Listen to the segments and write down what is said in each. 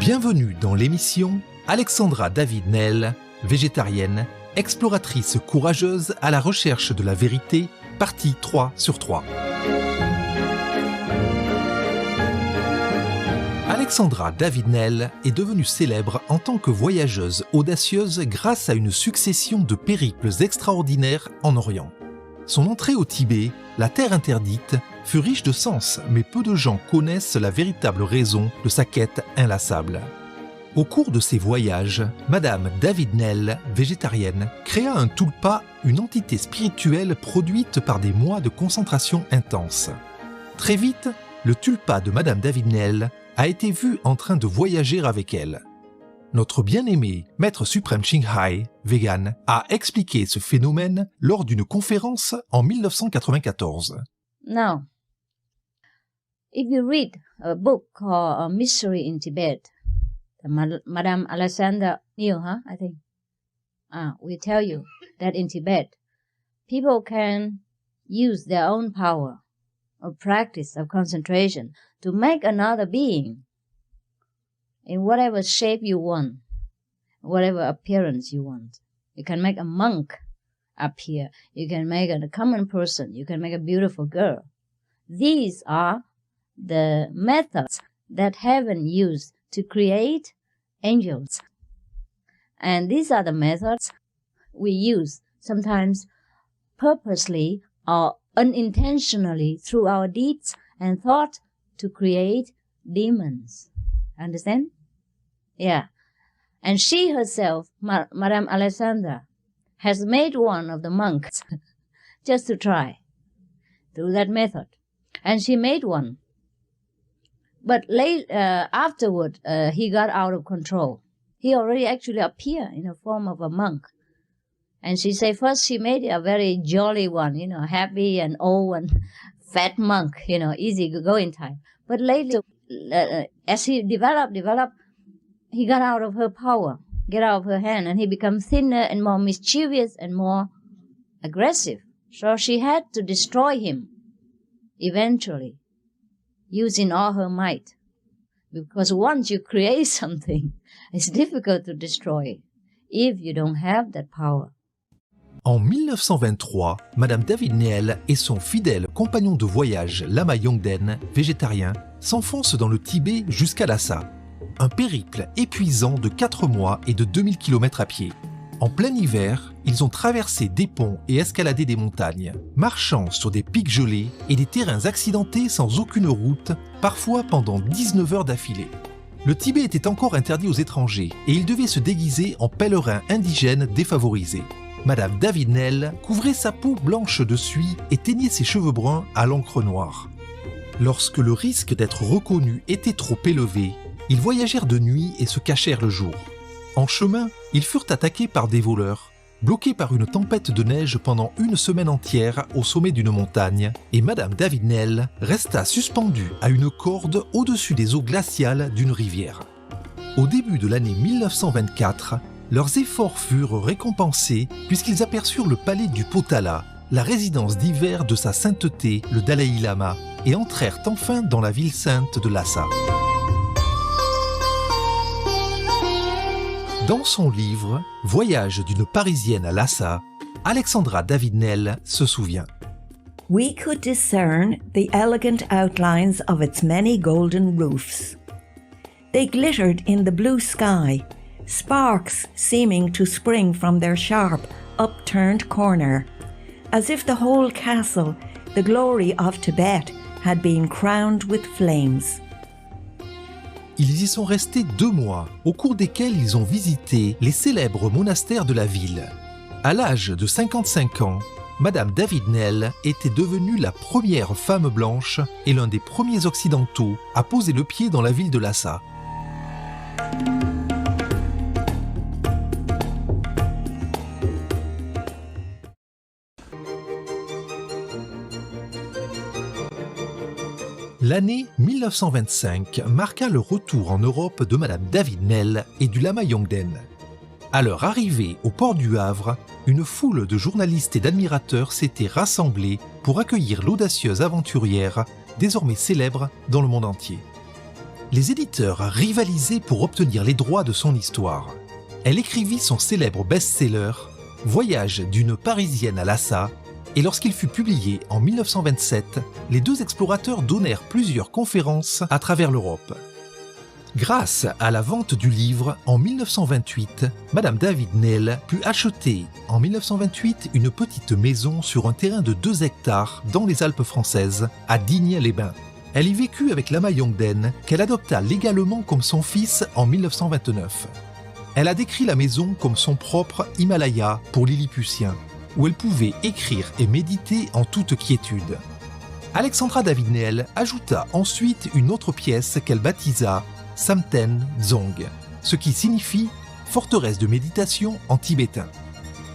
Bienvenue dans l'émission Alexandra David-Néel, végétarienne, exploratrice courageuse à la recherche de la vérité, partie 3 sur 3. Alexandra David-Néel est devenue célèbre en tant que voyageuse audacieuse grâce à une succession de périples extraordinaires en Orient. Son entrée au Tibet, la terre interdite, fut riche de sens, mais peu de gens connaissent la véritable raison de sa quête inlassable. Au cours de ses voyages, Madame David-Néel, végétarienne, créa un tulpa, une entité spirituelle produite par des mois de concentration intense. Très vite, le tulpa de Madame David-Néel a été vu en train de voyager avec elle. Notre bien-aimé Maître suprême Ching Hai, vegan, a expliqué ce phénomène lors d'une conférence en 1994. Now, if you read a book called A Mystery in Tibet, Madame Alexandra Néel, I think, will tell you that in Tibet, people can use their own power or practice of concentration to make another being in whatever shape you want, whatever appearance you want. You can make a monk appear. You can make a common person. You can make a beautiful girl. These are the methods that heaven used to create angels. And these are the methods we use sometimes purposely or unintentionally through our deeds and thought to create demons. Understand? Yeah. And she herself, Madame Alexandra, has made one of the monks just to try through that method. And she made one. But afterward, he got out of control. He already actually appeared in the form of a monk. And she said first she made a very jolly one, happy and old and fat monk, easy going type. But later, as he developed, he got out of her power, get out of her hand, and he became thinner and more mischievous and more aggressive. So she had to destroy him eventually, using all her might. Because once you create something, it's difficult to destroy it if you don't have that power. En 1923, Madame David-Néel et son fidèle compagnon de voyage Lama Yongden, végétarien, s'enfoncent dans le Tibet jusqu'à Lhasa. Un périple épuisant de 4 mois et de 2000 km à pied. En plein hiver, ils ont traversé des ponts et escaladé des montagnes, marchant sur des pics gelés et des terrains accidentés sans aucune route, parfois pendant 19 heures d'affilée. Le Tibet était encore interdit aux étrangers et ils devaient se déguiser en pèlerins indigènes défavorisés. Madame David-Néel couvrait sa peau blanche de suie et teignait ses cheveux bruns à l'encre noire. Lorsque le risque d'être reconnus était trop élevé, ils voyagèrent de nuit et se cachèrent le jour. En chemin, ils furent attaqués par des voleurs, bloqués par une tempête de neige pendant une semaine entière au sommet d'une montagne, et Madame David-Néel resta suspendue à une corde au-dessus des eaux glaciales d'une rivière. Au début de l'année 1924, leurs efforts furent récompensés puisqu'ils aperçurent le palais du Potala, la résidence d'hiver de sa sainteté, le Dalaï Lama, et entrèrent enfin dans la ville sainte de Lhasa. Dans son livre « Voyage d'une Parisienne à Lhasa », Alexandra David-Néel se souvient. We could discern the elegant outlines of its many golden roofs. They glittered in the blue sky, sparks seeming to spring from their sharp, upturned corner, as if the whole castle, the glory of Tibet, had been crowned with flames. Ils y sont restés 2 mois, au cours desquels ils ont visité les célèbres monastères de la ville. À l'âge de 55 ans, Madame David-Néel était devenue la première femme blanche et l'un des premiers occidentaux à poser le pied dans la ville de Lhasa. L'année 1925 marqua le retour en Europe de Madame David-Néel et du Lama Yongden. À leur arrivée au port du Havre, une foule de journalistes et d'admirateurs s'était rassemblée pour accueillir l'audacieuse aventurière, désormais célèbre dans le monde entier. les éditeurs rivalisaient pour obtenir les droits de son histoire. Elle écrivit son célèbre best-seller « Voyage d'une Parisienne à Lhasa » et lorsqu'il fut publié en 1927, les deux explorateurs donnèrent plusieurs conférences à travers l'Europe. Grâce à la vente du livre, en 1928, Madame David Néel put acheter en 1928 une petite maison sur un terrain de 2 hectares dans les Alpes françaises, à Digne-les-Bains. Elle y vécut avec Lama Yongden, qu'elle adopta légalement comme son fils en 1929. Elle a décrit la maison comme son propre Himalaya pour Lilliputien, où elle pouvait écrire et méditer en toute quiétude. Alexandra David Néel ajouta ensuite une autre pièce qu'elle baptisa Samten Dzong, ce qui signifie forteresse de méditation en tibétain.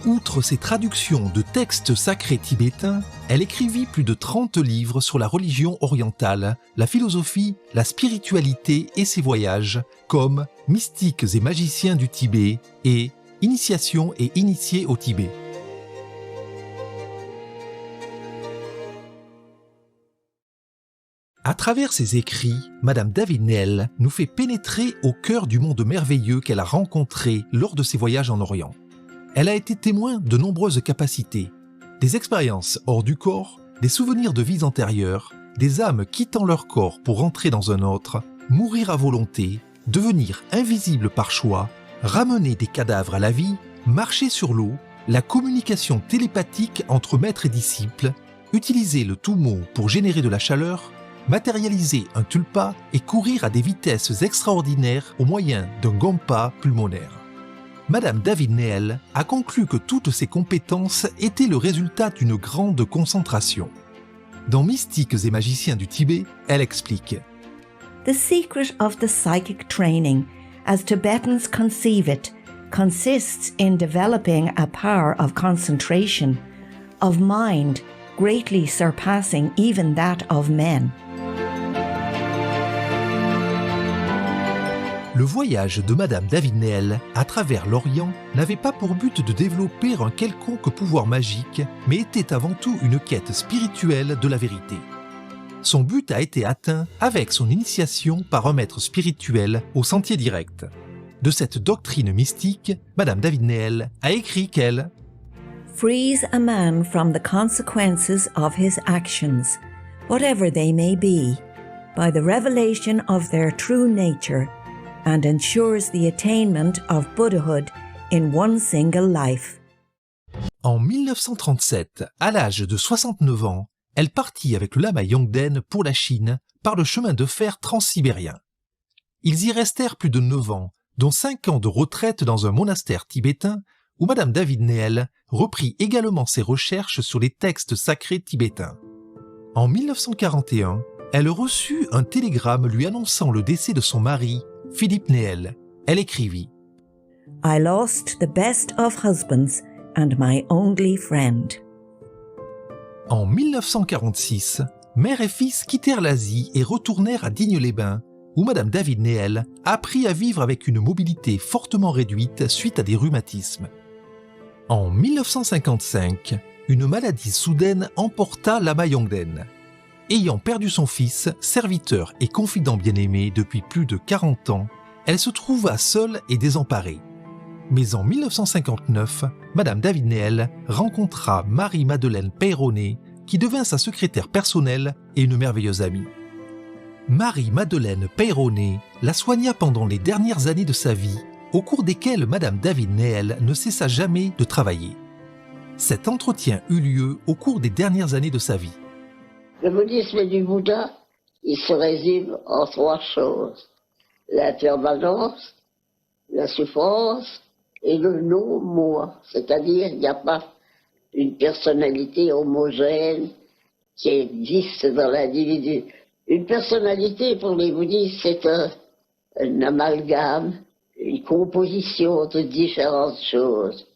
Outre ses traductions de textes sacrés tibétains, elle écrivit plus de 30 livres sur la religion orientale, la philosophie, la spiritualité et ses voyages, comme Mystiques et magiciens du Tibet et Initiation et initiés au Tibet. À travers ses écrits, Madame David Néel nous fait pénétrer au cœur du monde merveilleux qu'elle a rencontré lors de ses voyages en Orient. Elle a été témoin de nombreuses capacités, des expériences hors du corps, des souvenirs de vies antérieures, des âmes quittant leur corps pour entrer dans un autre, mourir à volonté, devenir invisibles par choix, ramener des cadavres à la vie, marcher sur l'eau, la communication télépathique entre maître et disciple, utiliser le Tumo pour générer de la chaleur, matérialiser un tulpa et courir à des vitesses extraordinaires au moyen d'un gompa pulmonaire. Madame David Néel a conclu que toutes ces compétences étaient le résultat d'une grande concentration. Dans Mystiques et magiciens du Tibet, elle explique « The secret of the psychic training, as Tibetans conceive it, consists in developing a power of concentration, of mind, greatly surpassing even that of men. » Le voyage de Madame David Néel à travers l'Orient n'avait pas pour but de développer un quelconque pouvoir magique, mais était avant tout une quête spirituelle de la vérité. Son but a été atteint avec son initiation par un maître spirituel au sentier direct. De cette doctrine mystique, Madame David Néel a écrit qu'elle frees a man from the consequences of his actions, whatever they may be, by the revelation of their true nature, and ensures the attainment of Buddhahood in one single life. En 1937, à l'âge de 69 ans, elle partit avec le Lama Yongden pour la Chine par le chemin de fer transsibérien. Ils y restèrent plus de 9 ans, dont 5 ans de retraite dans un monastère tibétain où Madame David Néel reprit également ses recherches sur les textes sacrés tibétains. En 1941, elle reçut un télégramme lui annonçant le décès de son mari, Philippe Néel. Elle écrivit « I lost the best of husbands and my only friend. » En 1946, mère et fils quittèrent l'Asie et retournèrent à Digne-les-Bains, où Madame David Néel apprit à vivre avec une mobilité fortement réduite suite à des rhumatismes. En 1955, une maladie soudaine emporta Lama Yongden. Ayant perdu son fils, serviteur et confident bien-aimé depuis plus de 40 ans, elle se trouva seule et désemparée. Mais en 1959, Madame David Néel rencontra Marie-Madeleine Peyronnet, qui devint sa secrétaire personnelle et une merveilleuse amie. Marie-Madeleine Peyronnet la soigna pendant les dernières années de sa vie, au cours desquelles Madame David Néel ne cessa jamais de travailler. Cet entretien eut lieu au cours des dernières années de sa vie. Le bouddhisme du Bouddha, il se résume en 3 choses. L'impermanence, la souffrance et le non-moi. C'est-à-dire qu'il n'y a pas une personnalité homogène qui existe dans l'individu. Une personnalité pour les bouddhistes, c'est un amalgame, une composition de différentes choses.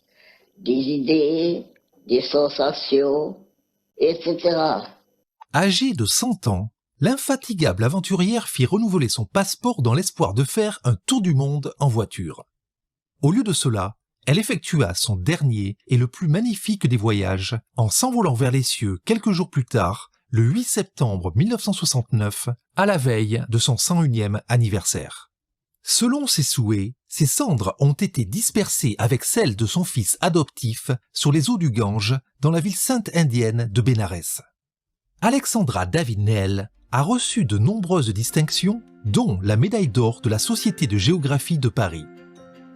Des idées, des sensations, etc. Âgée de 100 ans, l'infatigable aventurière fit renouveler son passeport dans l'espoir de faire un tour du monde en voiture. Au lieu de cela, elle effectua son dernier et le plus magnifique des voyages en s'envolant vers les cieux quelques jours plus tard, le 8 septembre 1969, à la veille de son 101e anniversaire. Selon ses souhaits, ses cendres ont été dispersées avec celles de son fils adoptif sur les eaux du Gange, dans la ville sainte indienne de Bénarès. Alexandra David-Néel a reçu de nombreuses distinctions, dont la médaille d'or de la Société de géographie de Paris.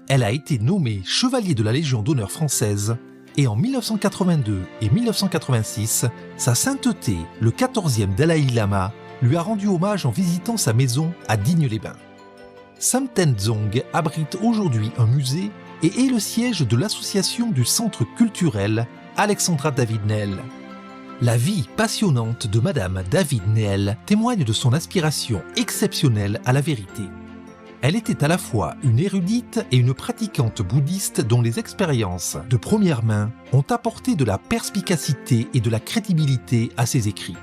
Elle a été nommée chevalier de la Légion d'honneur française et en 1982 et 1986, sa sainteté, le 14e Dalai Lama, lui a rendu hommage en visitant sa maison à Digne-les-Bains. Samtendzong abrite aujourd'hui un musée et est le siège de l'association du Centre culturel Alexandra David-Néel. La vie passionnante de Madame David-Néel témoigne de son aspiration exceptionnelle à la vérité. Elle était à la fois une érudite et une pratiquante bouddhiste dont les expériences de première main ont apporté de la perspicacité et de la crédibilité à ses écrits.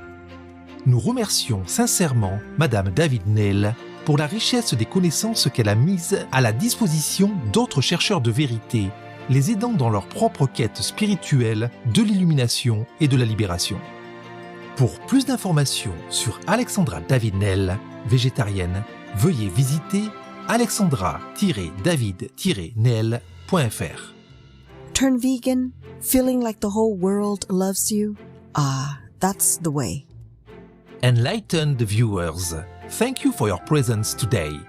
Nous remercions sincèrement Madame David-Néel pour la richesse des connaissances qu'elle a mises à la disposition d'autres chercheurs de vérité, les aidant dans leur propre quête spirituelle de l'illumination et de la libération. Pour plus d'informations sur Alexandra David-Néel, végétarienne, veuillez visiter alexandra-david-néel.fr. Turn vegan, feeling like the whole world loves you? Ah, that's the way. Enlightened viewers, thank you for your presence today.